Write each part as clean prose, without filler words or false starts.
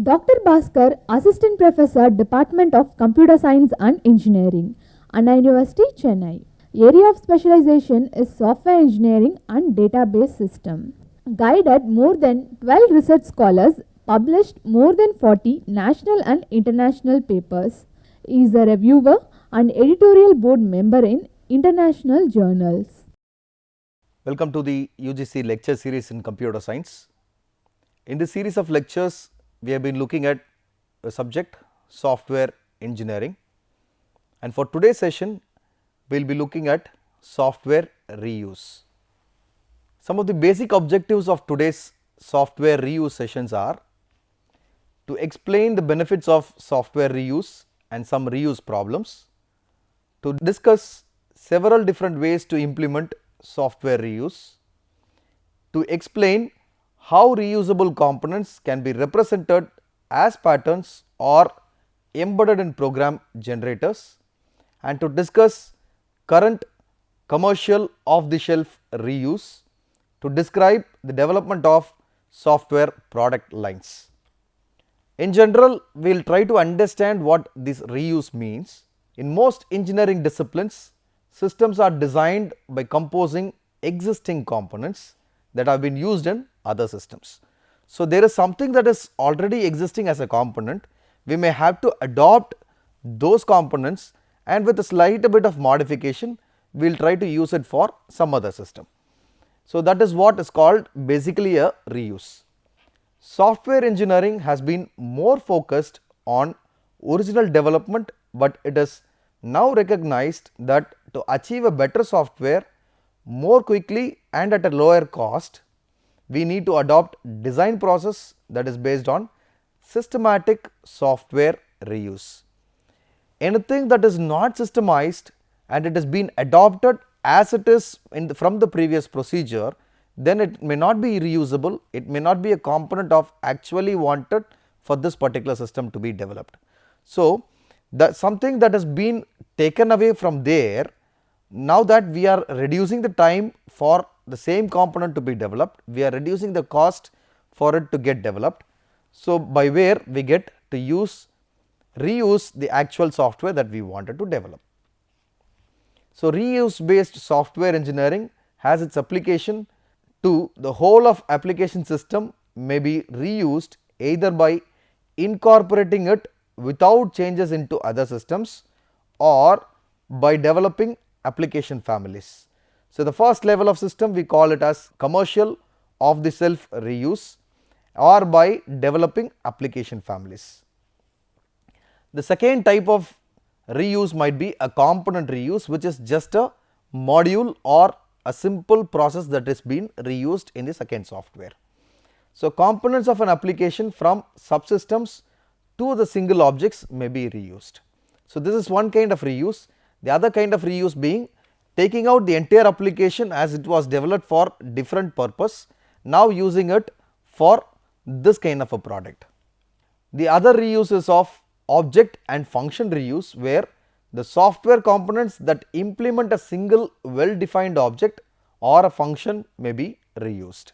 Dr. Bhaskar, Assistant Professor, Department of Computer Science and Engineering, Anna University, Chennai. Area of specialization is software engineering and database system. Guided more than 12 research scholars, published more than 40 national and international papers. Is a reviewer and editorial board member in international journals. Welcome to the UGC lecture series in computer science. In this series of lectures, we have been looking at the subject software engineering, and for today's session, we will be looking at software reuse. Some of the basic objectives of today's software reuse sessions are to explain the benefits of software reuse and some reuse problems, to discuss several different ways to implement software reuse, to explain how reusable components can be represented as patterns or embedded in program generators, and to discuss current commercial off-the-shelf reuse, to describe the development of software product lines. In general, we will try to understand what this reuse means. In most engineering disciplines, systems are designed by composing existing components that have been used in other systems. So, there is something that is already existing as a component, we may have to adopt those components, and with a slight bit of modification, we will try to use it for some other system. So, that is what is called basically a reuse. Software engineering has been more focused on original development, but it is now recognized that to achieve a better software more quickly and at a lower cost, we need to adopt design process that is based on systematic software reuse. Anything that is not systemized and it has been adopted as it is from the previous procedure, then it may not be reusable, it may not be a component of actually wanted for this particular system to be developed. So, something that has been taken away from there, now that we are reducing the time for the same component to be developed, we are reducing the cost for it to get developed. So, by where we get to reuse the actual software that we wanted to develop. So, reuse based software engineering has its application to the whole of application system may be reused either by incorporating it without changes into other systems or by developing application families. So, the first level of system we call it as commercial off the shelf reuse or by developing application families. The second type of reuse might be a component reuse, which is just a module or a simple process that is being reused in the second software. So, components of an application from subsystems to the single objects may be reused. So, this is one kind of reuse. The other kind of reuse being taking out the entire application as it was developed for different purpose, now using it for this kind of a product. The other reuse is of object and function reuse, where the software components that implement a single well defined object or a function may be reused.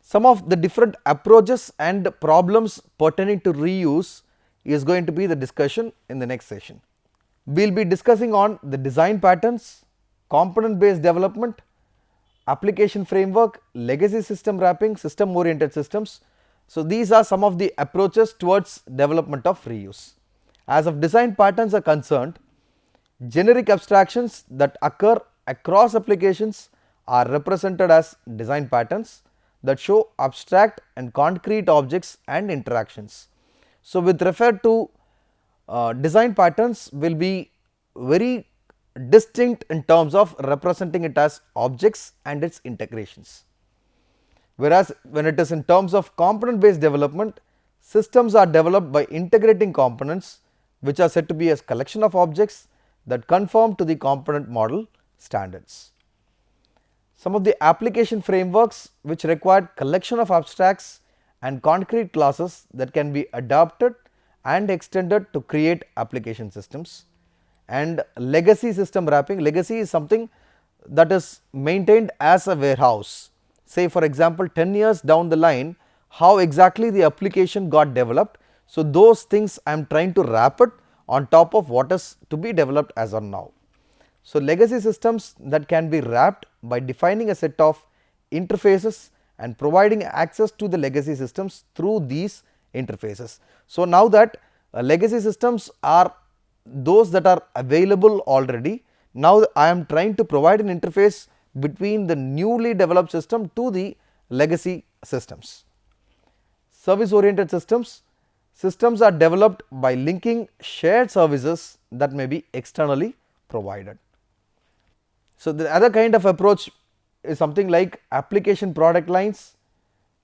Some of the different approaches and problems pertaining to reuse is going to be the discussion in the next session. We will be discussing on the design patterns, component based development, application framework, legacy system wrapping, system oriented systems. So, these are some of the approaches towards development of reuse. As of design patterns are concerned, generic abstractions that occur across applications are represented as design patterns that show abstract and concrete objects and interactions. So, with regard to design patterns will be very distinct in terms of representing it as objects and its integrations. Whereas, when it is in terms of component based development, systems are developed by integrating components which are said to be as collection of objects that conform to the component model standards. Some of the application frameworks which require collection of abstracts and concrete classes that can be adapted and extended to create application systems. And legacy system wrapping, legacy is something that is maintained as a warehouse. Say for example, 10 years down the line, how exactly the application got developed. So, those things I am trying to wrap it on top of what is to be developed as of now. So, legacy systems that can be wrapped by defining a set of interfaces and providing access to the legacy systems through these interfaces. So, now that legacy systems are those that are available already, now I am trying to provide an interface between the newly developed system to the legacy systems. Service oriented systems. Systems are developed by linking shared services that may be externally provided. So, the other kind of approach is something like application product lines,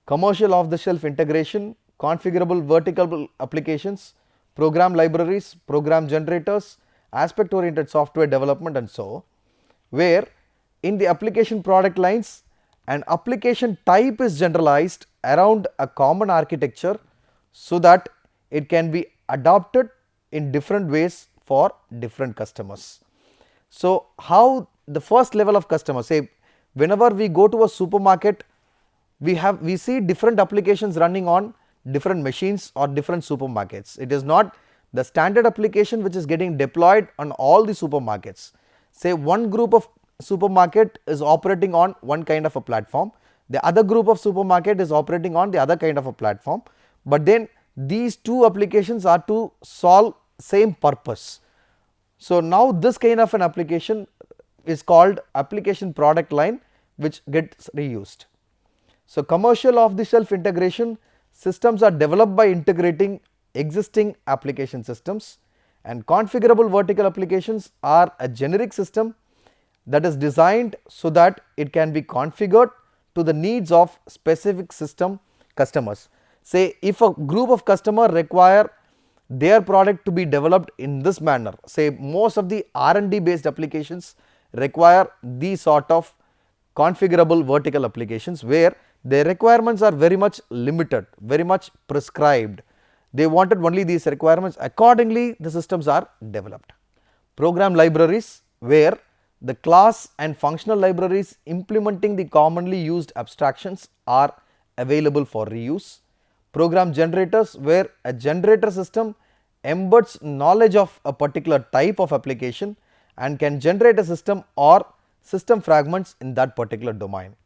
commercial off the shelf integration, configurable vertical applications, program libraries, program generators, aspect oriented software development and so, where in the application product lines an application type is generalized around a common architecture, so that it can be adopted in different ways for different customers. So, how the first level of customer, say whenever we go to a supermarket, we see different applications running on different machines or different supermarkets. It is not the standard application which is getting deployed on all the supermarkets. Say one group of supermarket is operating on one kind of a platform, the other group of supermarket is operating on the other kind of a platform, but then these two applications are to solve same purpose. So, now this kind of an application is called application product line, which gets reused. So, commercial off the shelf integration systems are developed by integrating existing application systems, and configurable vertical applications are a generic system that is designed so that it can be configured to the needs of specific system customers. Say if a group of customer require their product to be developed in this manner, say most of the R&D based applications require these sort of configurable vertical applications, where their requirements are very much limited, very much prescribed. They wanted only these requirements, accordingly the systems are developed. Program libraries, where the class and functional libraries implementing the commonly used abstractions are available for reuse. Program generators, where a generator system embeds knowledge of a particular type of application and can generate a system or system fragments in that particular domain.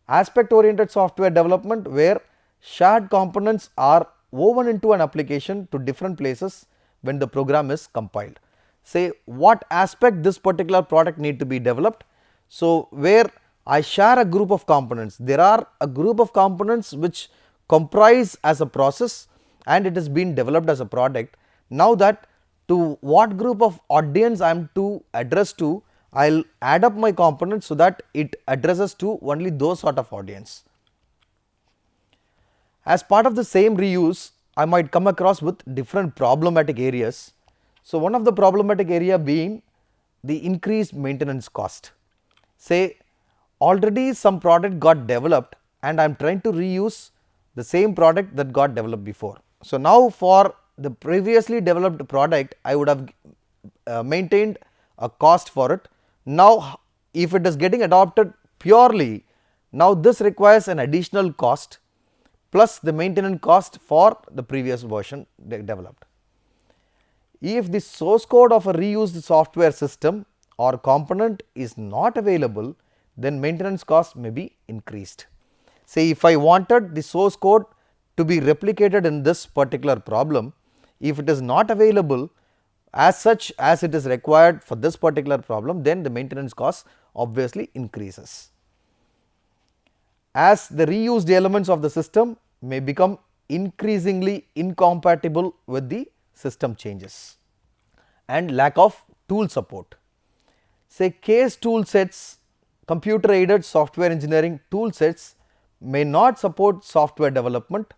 Aspect oriented software development, where shared components are woven into an application to different places when the program is compiled. Say what aspect this particular product need to be developed. So, where I share a group of components, there are a group of components which comprise as a process and it has been developed as a product. Now that to what group of audience I am to address to, I will add up my components so that it addresses to only those sort of audience. As part of the same reuse, I might come across with different problematic areas. So, one of the problematic area being the increased maintenance cost. Say already some product got developed and I am trying to reuse the same product that got developed before. So, now for the previously developed product I would have maintained a cost for it. Now, if it is getting adopted purely, now this requires an additional cost plus the maintenance cost for the previous version developed. If the source code of a reused software system or component is not available, then maintenance cost may be increased. Say if I wanted the source code to be replicated in this particular problem, if it is not available as such as it is required for this particular problem, then the maintenance cost obviously increases. As the reused elements of the system may become increasingly incompatible with the system changes, and lack of tool support. Say case tool sets, computer aided software engineering tool sets may not support software development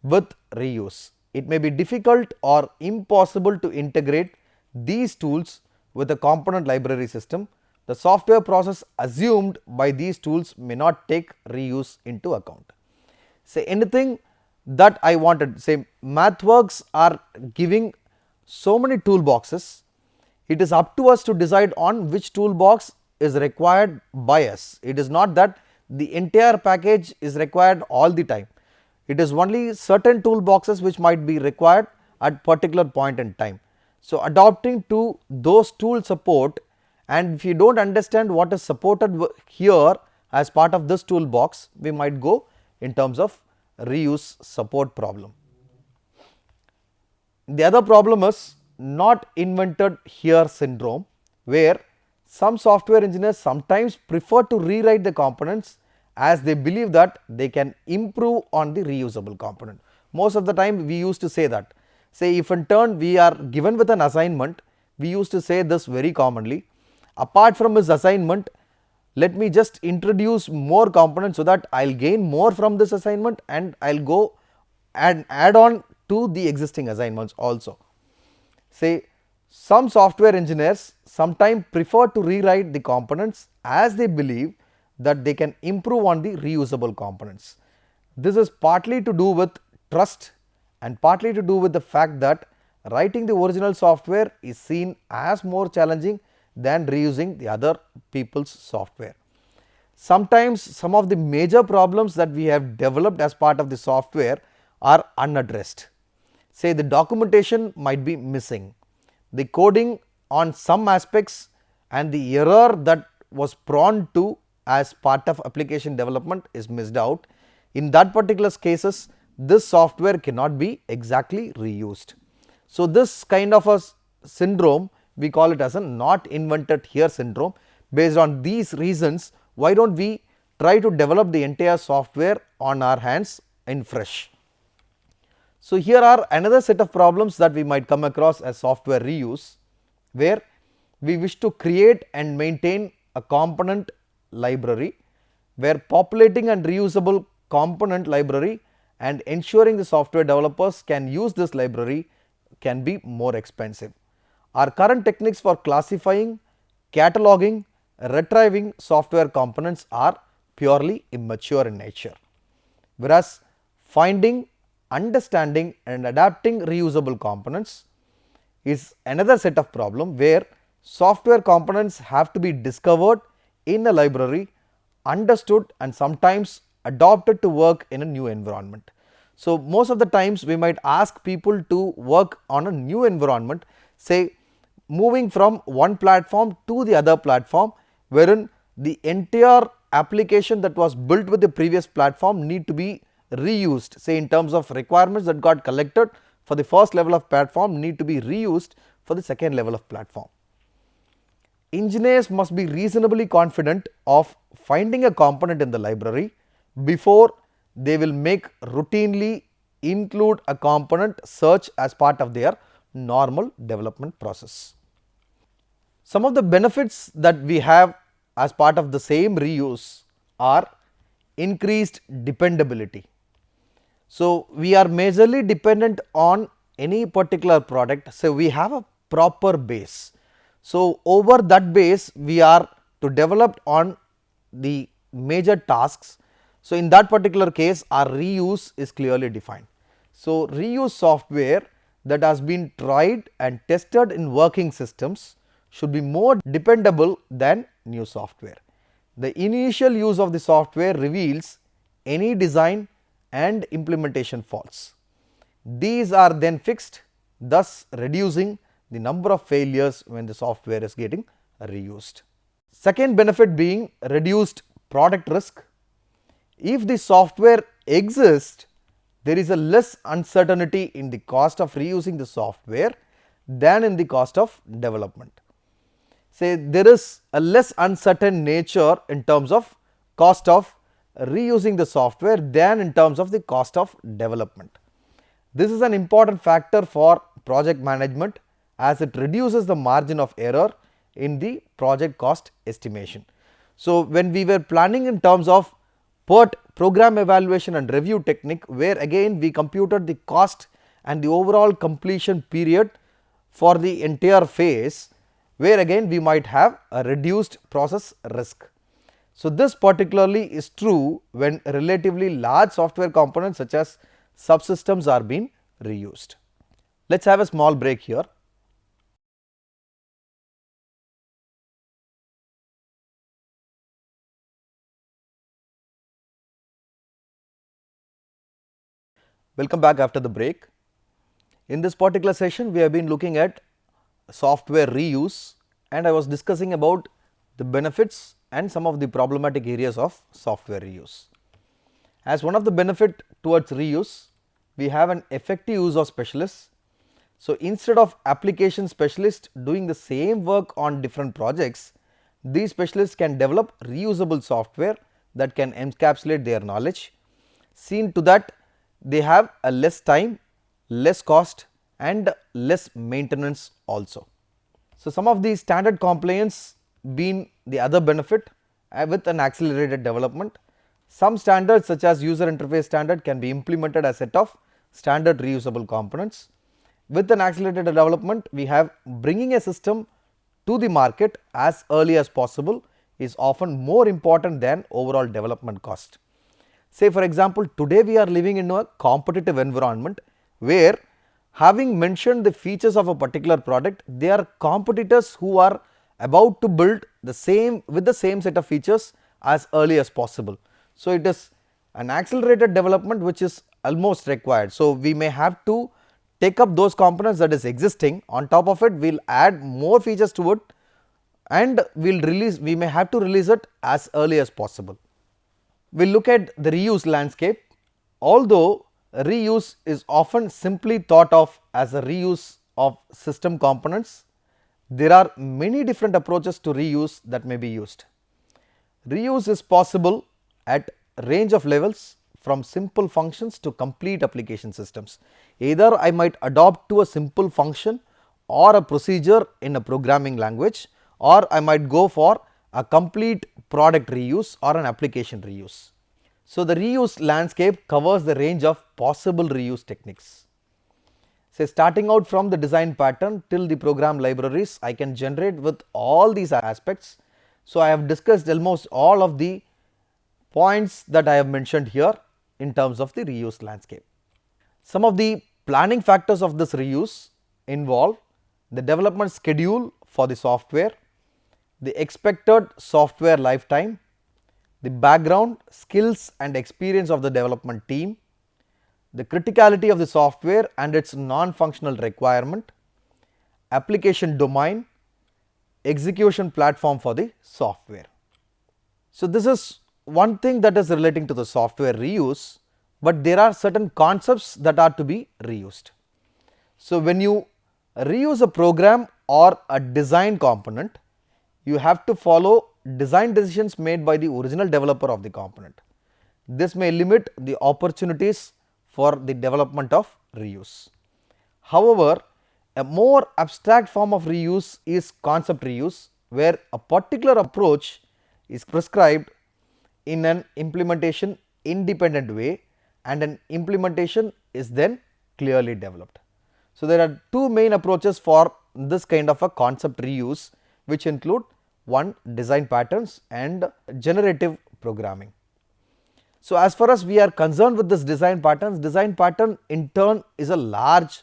with reuse. It may be difficult or impossible to integrate these tools with a component library system. The software process assumed by these tools may not take reuse into account. Say anything that I wanted, say MathWorks are giving so many toolboxes, it is up to us to decide on which toolbox is required by us. It is not that the entire package is required all the time. It is only certain toolboxes which might be required at particular point in time. So, adopting to those tool support, and if you do not understand what is supported here as part of this toolbox, we might go in terms of reuse support problem. The other problem is not invented here syndrome, where some software engineers sometimes prefer to rewrite the components as they believe that they can improve on the reusable component. Most of the time we used to say that. Say if in turn we are given with an assignment, we used to say this very commonly: apart from this assignment, let me just introduce more components so that I will gain more from this assignment and I will go and add on to the existing assignments also. Say some software engineers sometimes prefer to rewrite the components as they believe that they can improve on the reusable components. This is partly to do with trust and partly to do with the fact that writing the original software is seen as more challenging than reusing the other people's software. Sometimes some of the major problems that we have developed as part of the software are unaddressed. Say the documentation might be missing, the coding on some aspects and the error that was prone to as part of application development is missed out. In that particular cases, this software cannot be exactly reused. So, this kind of a syndrome we call it as a not invented here syndrome. Based on these reasons, why do not we try to develop the entire software on our hands in fresh. So, here are another set of problems that we might come across as software reuse, where we wish to create and maintain a component library, where populating and reusable component library and ensuring the software developers can use this library can be more expensive. Our current techniques for classifying, cataloging, retrieving software components are purely immature in nature, whereas finding, understanding and adapting reusable components is another set of problem, where software components have to be discovered in a library, understood and sometimes adopted to work in a new environment. So, most of the times we might ask people to work on a new environment, say moving from one platform to the other platform, wherein the entire application that was built with the previous platform need to be reused, say in terms of requirements that got collected for the first level of platform need to be reused for the second level of platform. Engineers must be reasonably confident of finding a component in the library before they will make routinely include a component search as part of their normal development process. Some of the benefits that we have as part of the same reuse are increased dependability. So, we are majorly dependent on any particular product. So, we have a proper base. So, over that base we are to develop on the major tasks. So, in that particular case our reuse is clearly defined. So, reuse software that has been tried and tested in working systems should be more dependable than new software. The initial use of the software reveals any design and implementation faults. These are then fixed, thus reducing the number of failures when the software is getting reused. Second benefit being reduced product risk. If the software exists, there is a less uncertainty in the cost of reusing the software than in the cost of development. Say there is a less uncertain nature in terms of cost of reusing the software than in terms of the cost of development. This is an important factor for project management, as it reduces the margin of error in the project cost estimation. So, when we were planning in terms of PERT, program evaluation and review technique, where again we computed the cost and the overall completion period for the entire phase, where again we might have a reduced process risk. So, this particularly is true when relatively large software components such as subsystems are being reused. Let us have a small break here. Welcome back after the break. In this particular session, we have been looking at software reuse, and I was discussing about the benefits and some of the problematic areas of software reuse. As one of the benefit towards reuse, we have an effective use of specialists. So, instead of application specialists doing the same work on different projects, these specialists can develop reusable software that can encapsulate their knowledge. Seen to that, they have a less time, less cost and less maintenance also. So, some of the standard compliance being the other benefit with an accelerated development. Some standards such as user interface standard can be implemented as set of standard reusable components. With an accelerated development, we have bringing a system to the market as early as possible is often more important than overall development cost. Say for example, today we are living in a competitive environment where, having mentioned the features of a particular product, there are competitors who are about to build the same with the same set of features as early as possible. So, it is an accelerated development which is almost required. So, we may have to take up those components that is existing, on top of it we will add more features to it and we may have to release it as early as possible. We will look at the reuse landscape. Although reuse is often simply thought of as a reuse of system components, there are many different approaches to reuse that may be used. Reuse is possible at range of levels, from simple functions to complete application systems. Either I might adopt to a simple function or a procedure in a programming language, or I might go for a complete product reuse or an application reuse. So, the reuse landscape covers the range of possible reuse techniques. Say starting out from the design pattern till the program libraries, I can generate with all these aspects. So, I have discussed almost all of the points that I have mentioned here in terms of the reuse landscape. Some of the planning factors of this reuse involve the development schedule for the software, the expected software lifetime, the background, skills and experience of the development team, the criticality of the software and its non-functional requirement, application domain, execution platform for the software. So, this is one thing that is relating to the software reuse, but there are certain concepts that are to be reused. So, when you reuse a program or a design component, you have to follow design decisions made by the original developer of the component. This may limit the opportunities for the development of reuse. However, a more abstract form of reuse is concept reuse, where a particular approach is prescribed in an implementation independent way and an implementation is then clearly developed. So, there are two main approaches for this kind of a concept reuse, which include one, design patterns and generative programming. So, as far as we are concerned with this design pattern in turn is a large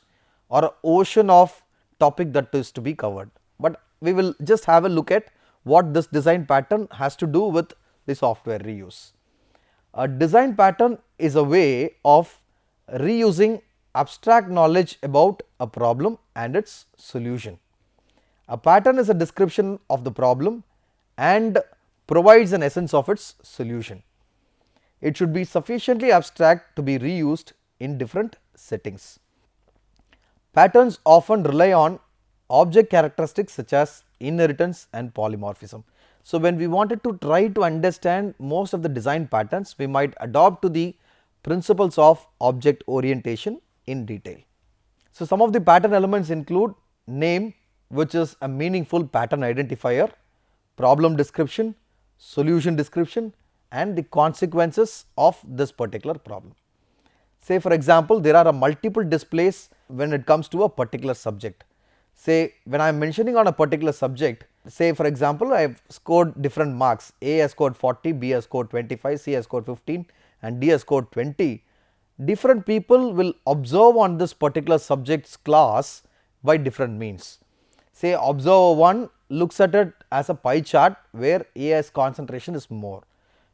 or a ocean of topic that is to be covered, but we will just have a look at what this design pattern has to do with the software reuse. A design pattern is a way of reusing abstract knowledge about a problem and its solution. A pattern is a description of the problem and provides an essence of its solution. It should be sufficiently abstract to be reused in different settings. Patterns often rely on object characteristics such as inheritance and polymorphism. So, when we wanted to try to understand most of the design patterns, we might adopt to the principles of object orientation in detail. So, some of the pattern elements include name, which is a meaningful pattern identifier, problem description, solution description and the consequences of this particular problem. Say for example, there are a multiple displays when it comes to a particular subject. Say when I am mentioning on a particular subject, say for example, I have scored different marks, A has scored 40, B has scored 25, C has scored 15 and D has scored 20. Different people will observe on this particular subject's class by different means. Say observer 1 looks at it as a pie chart where A's concentration is more,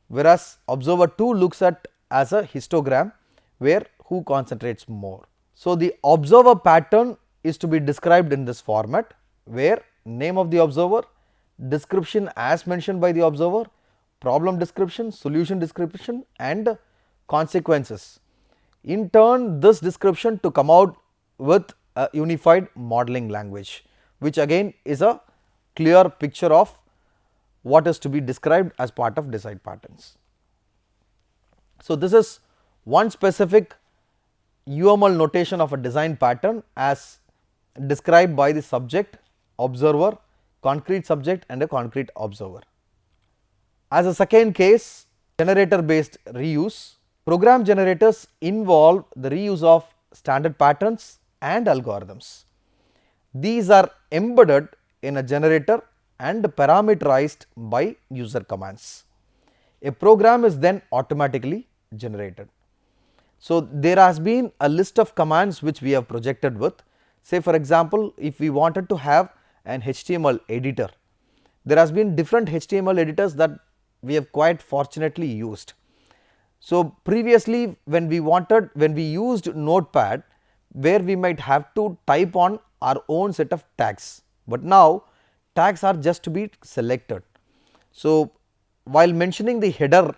whereas observer 2 looks at as a histogram where who concentrates more. So, the observer pattern is to be described in this format, where name of the observer, description as mentioned by the observer, problem description, solution description and consequences. In turn, this description to come out with a unified modeling language, which again is a clear picture of what is to be described as part of design patterns. So, this is one specific UML notation of a design pattern as described by the subject, observer, concrete subject and a concrete observer. As a second case, generator based reuse. Program generators involve the reuse of standard patterns and algorithms. These are embedded in a generator and parameterized by user commands. A program is then automatically generated. So, there has been a list of commands which we have projected with. Say for example, if we wanted to have an HTML editor, there has been different HTML editors that we have quite fortunately used. So, previously when we used Notepad, where we might have to type on our own set of tags, but now tags are just to be selected. So, while mentioning the header,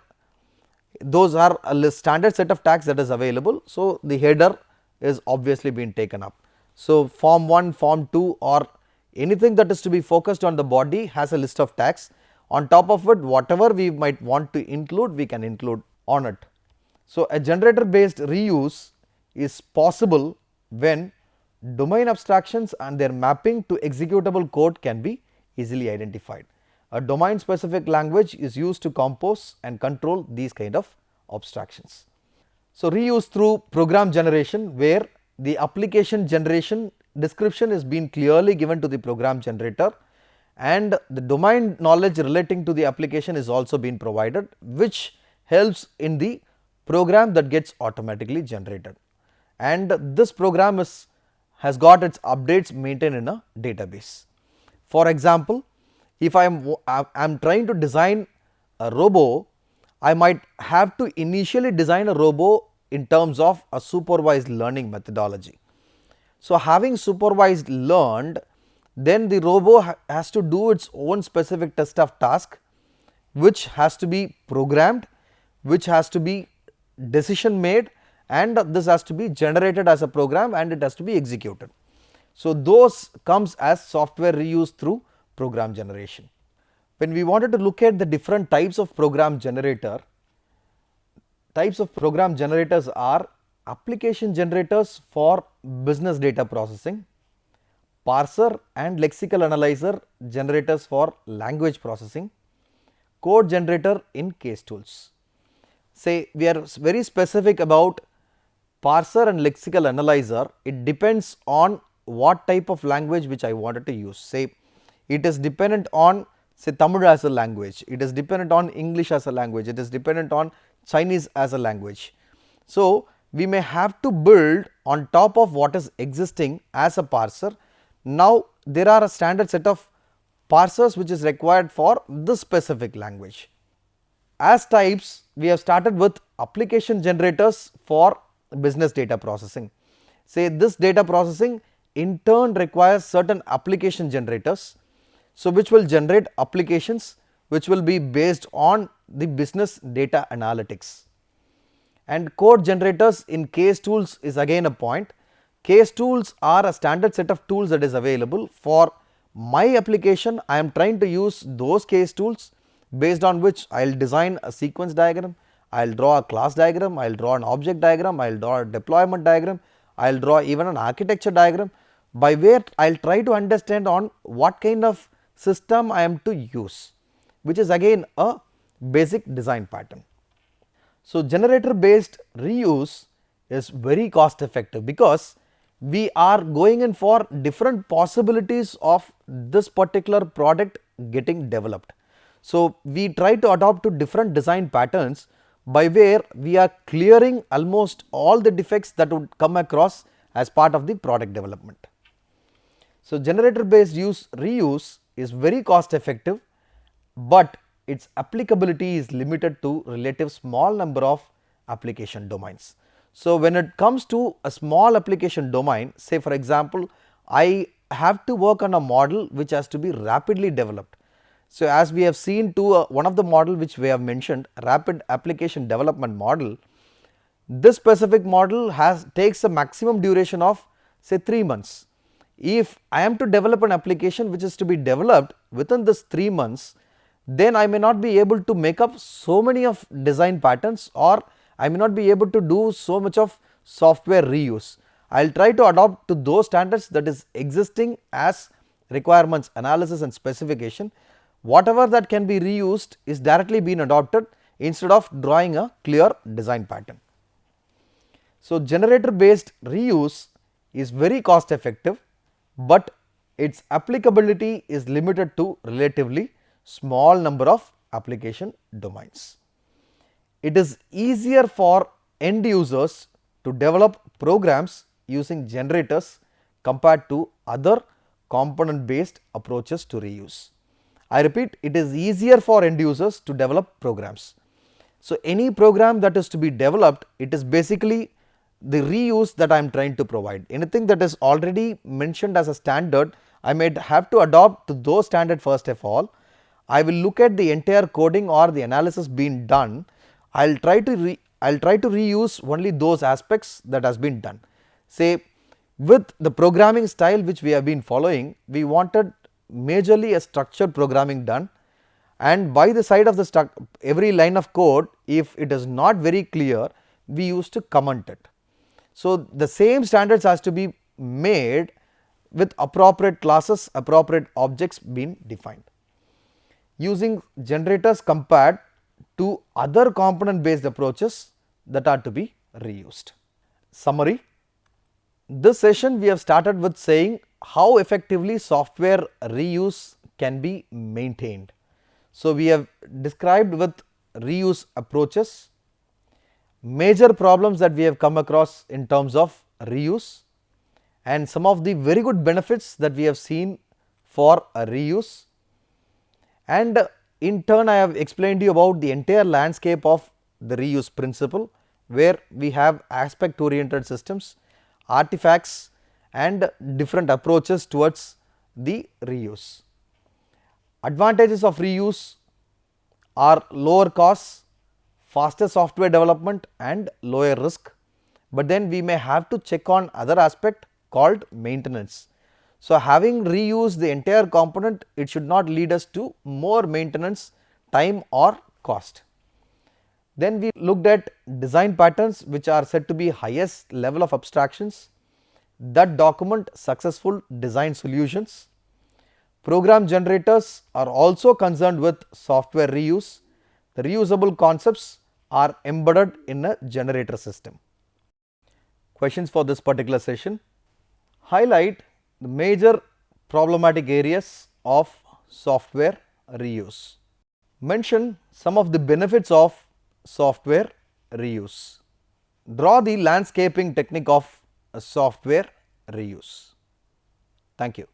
those are a standard set of tags that is available. So, the header is obviously being taken up. So, form 1, form 2 or anything that is to be focused on the body has a list of tags. On top of it, whatever we might want to include, we can include on it. So, a generator based reuse is possible when domain abstractions and their mapping to executable code can be easily identified. A domain specific language is used to compose and control these kind of abstractions. So, reuse through program generation, where the application generation description is being clearly given to the program generator and the domain knowledge relating to the application is also being provided, which helps in the program that gets automatically generated, and this program has got its updates maintained in a database. For example, if I am trying to design a robo, I might have to initially design a robo in terms of a supervised learning methodology. So, having supervised learned, then the robo has to do its own specific test of task, which has to be programmed, which has to be decision made, and this has to be generated as a program and it has to be executed. So, those comes as software reuse through program generation. When we wanted to look at the different types of program generators are application generators for business data processing, parser and lexical analyzer generators for language processing, code generator in case tools. Say we are very specific about parser and lexical analyzer, it depends on what type of language which I wanted to use. Say it is dependent on say Tamil as a language, it is dependent on English as a language, it is dependent on Chinese as a language. So, we may have to build on top of what is existing as a parser. Now, there are a standard set of parsers which is required for this specific language. As types, we have started with application generators for business data processing. Say this data processing in turn requires certain application generators, so which will generate applications which will be based on the business data analytics. And code generators in case tools is again a point. Case tools are a standard set of tools that is available for my application. I am trying to use those case tools based on which I will design a sequence diagram, I will draw a class diagram, I will draw an object diagram, I will draw a deployment diagram, I will draw even an architecture diagram, by where I will try to understand on what kind of system I am to use, which is again a basic design pattern. So, generator based reuse is very cost effective because we are going in for different possibilities of this particular product getting developed. So, we try to adopt to different design patterns by where we are clearing almost all the defects that would come across as part of the product development. So, generator based reuse is very cost effective, but its applicability is limited to relative small number of application domains. So, when it comes to a small application domain, say for example, I have to work on a model which has to be rapidly developed. So, as we have seen to one of the model which we have mentioned, rapid application development model, this specific model takes a maximum duration of say 3 months. If I am to develop an application which is to be developed within this 3 months, then I may not be able to make up so many of design patterns, or I may not be able to do so much of software reuse. I will try to adopt to those standards that is existing as requirements analysis and specification. Whatever that can be reused is directly being adopted instead of drawing a clear design pattern. So, generator based reuse is very cost effective, but its applicability is limited to relatively small number of application domains. It is easier for end users to develop programs using generators compared to other component based approaches to reuse. I repeat, it is easier for end users to develop programs. So, any program that is to be developed, it is basically the reuse that I am trying to provide. Anything that is already mentioned as a standard, I may have to adopt to those standard first of all. I will look at the entire coding or the analysis being done. I will try to reuse only those aspects that has been done. Say with the programming style which we have been following, we wanted majorly a structured programming done, and by the side of the every line of code, if it is not very clear, we used to comment it. So, the same standards has to be made with appropriate classes, appropriate objects being defined. Using generators compared to other component based approaches that are to be reused. Summary: this session we have started with saying how effectively software reuse can be maintained. So, we have described with reuse approaches, major problems that we have come across in terms of reuse, and some of the very good benefits that we have seen for a reuse, and in turn I have explained you about the entire landscape of the reuse principle, where we have aspect oriented systems, artifacts and different approaches towards the reuse. Advantages of reuse are lower costs, faster software development and lower risk, but then we may have to check on other aspect called maintenance. So, having reused the entire component, it should not lead us to more maintenance time or cost. Then we looked at design patterns which are said to be highest level of abstractions that document successful design solutions. Program generators are also concerned with software reuse. The reusable concepts are embedded in a generator system. Questions for this particular session: highlight the major problematic areas of software reuse. Mention some of the benefits of software reuse. Draw the landscaping technique of software reuse. Thank you.